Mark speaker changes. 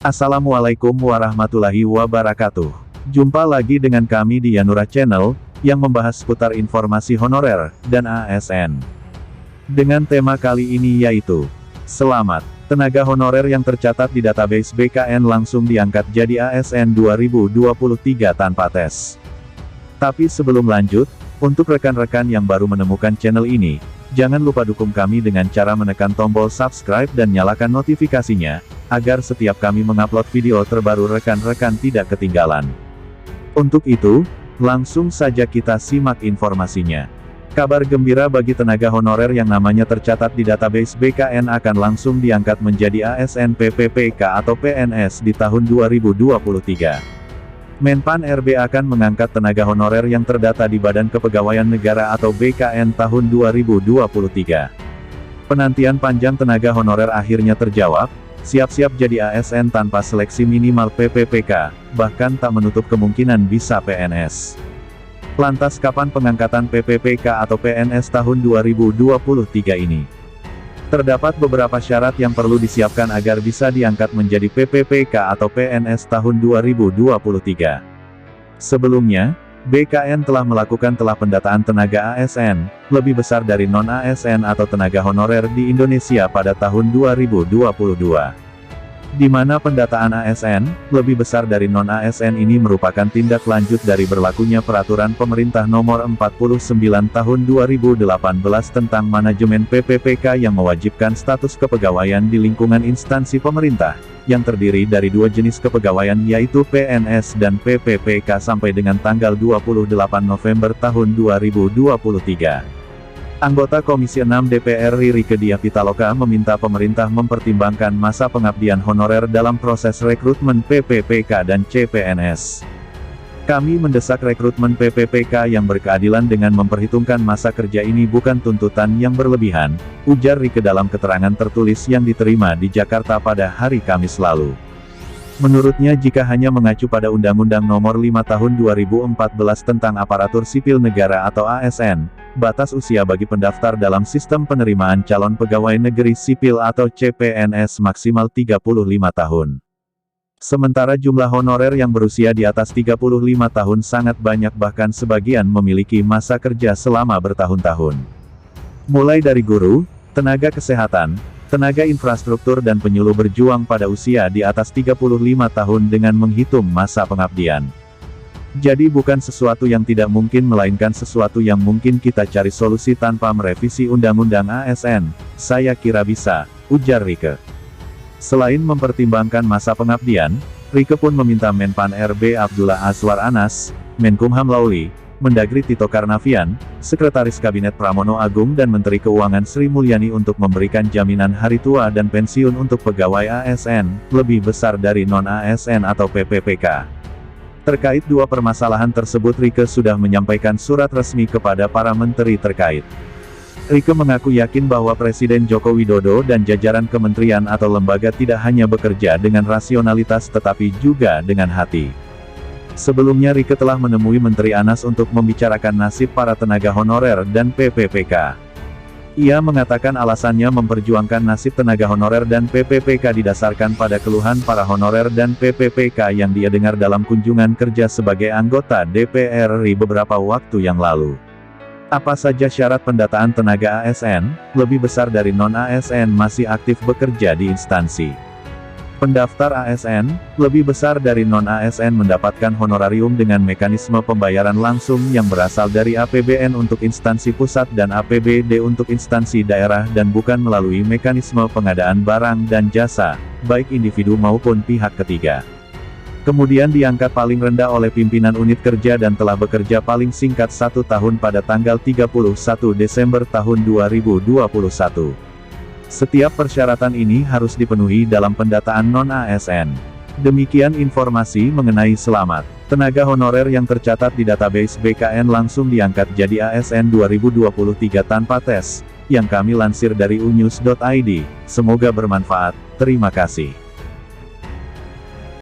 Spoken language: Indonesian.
Speaker 1: Assalamualaikum warahmatullahi wabarakatuh. Jumpa lagi dengan kami di Yanura Channel, yang membahas seputar informasi honorer, dan ASN. Dengan tema kali ini yaitu, Selamat, tenaga honorer yang tercatat di database BKN langsung diangkat jadi ASN 2023 tanpa tes. Tapi sebelum lanjut, untuk rekan-rekan yang baru menemukan channel ini, jangan lupa dukung kami dengan cara menekan tombol subscribe dan nyalakan notifikasinya, agar setiap kami mengupload video terbaru rekan-rekan tidak ketinggalan. Untuk itu, langsung saja kita simak informasinya. Kabar gembira bagi tenaga honorer yang namanya tercatat di database BKN akan langsung diangkat menjadi ASN PPPK atau PNS di tahun 2023. Menpan RB akan mengangkat tenaga honorer yang terdata di Badan Kepegawaian Negara atau BKN tahun 2023. Penantian panjang tenaga honorer akhirnya terjawab. Siap-siap jadi ASN tanpa seleksi minimal PPPK, bahkan tak menutup kemungkinan bisa PNS. Lantas kapan pengangkatan PPPK atau PNS tahun 2023 ini? Terdapat beberapa syarat yang perlu disiapkan agar bisa diangkat menjadi PPPK atau PNS tahun 2023. Sebelumnya, BKN telah melakukan pendataan tenaga ASN, lebih besar dari non-ASN atau tenaga honorer di Indonesia pada tahun 2022. Di mana pendataan ASN, lebih besar dari non-ASN ini merupakan tindak lanjut dari berlakunya Peraturan Pemerintah Nomor 49 Tahun 2018 tentang Manajemen PPPK yang mewajibkan status kepegawaian di lingkungan instansi pemerintah, yang terdiri dari dua jenis kepegawaian yaitu PNS dan PPPK sampai dengan tanggal 28 November tahun 2023. Anggota Komisi 6 DPR Rieke Diah Pitaloka meminta pemerintah mempertimbangkan masa pengabdian honorer dalam proses rekrutmen PPPK dan CPNS. Kami mendesak rekrutmen PPPK yang berkeadilan dengan memperhitungkan masa kerja ini bukan tuntutan yang berlebihan, ujar Rieke dalam keterangan tertulis yang diterima di Jakarta pada hari Kamis lalu. Menurutnya jika hanya mengacu pada Undang-Undang Nomor 5 Tahun 2014 tentang Aparatur Sipil Negara atau ASN, batas usia bagi pendaftar dalam Sistem Penerimaan Calon Pegawai Negeri Sipil atau CPNS maksimal 35 tahun. Sementara jumlah honorer yang berusia di atas 35 tahun sangat banyak bahkan sebagian memiliki masa kerja selama bertahun-tahun. Mulai dari guru, tenaga kesehatan, tenaga infrastruktur dan penyuluh berjuang pada usia di atas 35 tahun dengan menghitung masa pengabdian. Jadi bukan sesuatu yang tidak mungkin melainkan sesuatu yang mungkin kita cari solusi tanpa merevisi Undang-Undang ASN, saya kira bisa, ujar Rieke. Selain mempertimbangkan masa pengabdian, Rieke pun meminta Menpan RB Abdullah Azwar Anas, Menkumham Lauli, Mendagri Tito Karnavian, Sekretaris Kabinet Pramono Agung dan Menteri Keuangan Sri Mulyani untuk memberikan jaminan hari tua dan pensiun untuk pegawai ASN, lebih besar dari non-ASN atau PPPK. Terkait dua permasalahan tersebut Rieke sudah menyampaikan surat resmi kepada para menteri terkait. Rieke mengaku yakin bahwa Presiden Joko Widodo dan jajaran kementerian atau lembaga tidak hanya bekerja dengan rasionalitas tetapi juga dengan hati. Sebelumnya Rieke telah menemui Menteri Anas untuk membicarakan nasib para tenaga honorer dan PPPK. Ia mengatakan alasannya memperjuangkan nasib tenaga honorer dan PPPK didasarkan pada keluhan para honorer dan PPPK yang dia dengar dalam kunjungan kerja sebagai anggota DPR RI beberapa waktu yang lalu. Apa saja syarat pendataan tenaga ASN, lebih besar dari non-ASN masih aktif bekerja di instansi. Pendaftar ASN, lebih besar dari non-ASN mendapatkan honorarium dengan mekanisme pembayaran langsung yang berasal dari APBN untuk instansi pusat dan APBD untuk instansi daerah dan bukan melalui mekanisme pengadaan barang dan jasa, baik individu maupun pihak ketiga. Kemudian diangkat paling rendah oleh pimpinan unit kerja dan telah bekerja paling singkat 1 tahun pada tanggal 31 Desember tahun 2021. Setiap persyaratan ini harus dipenuhi dalam pendataan non-ASN. Demikian informasi mengenai Selamat, tenaga honorer yang tercatat di database BKN langsung diangkat jadi ASN 2023 tanpa tes, yang kami lansir dari unews.id. Semoga bermanfaat, terima kasih.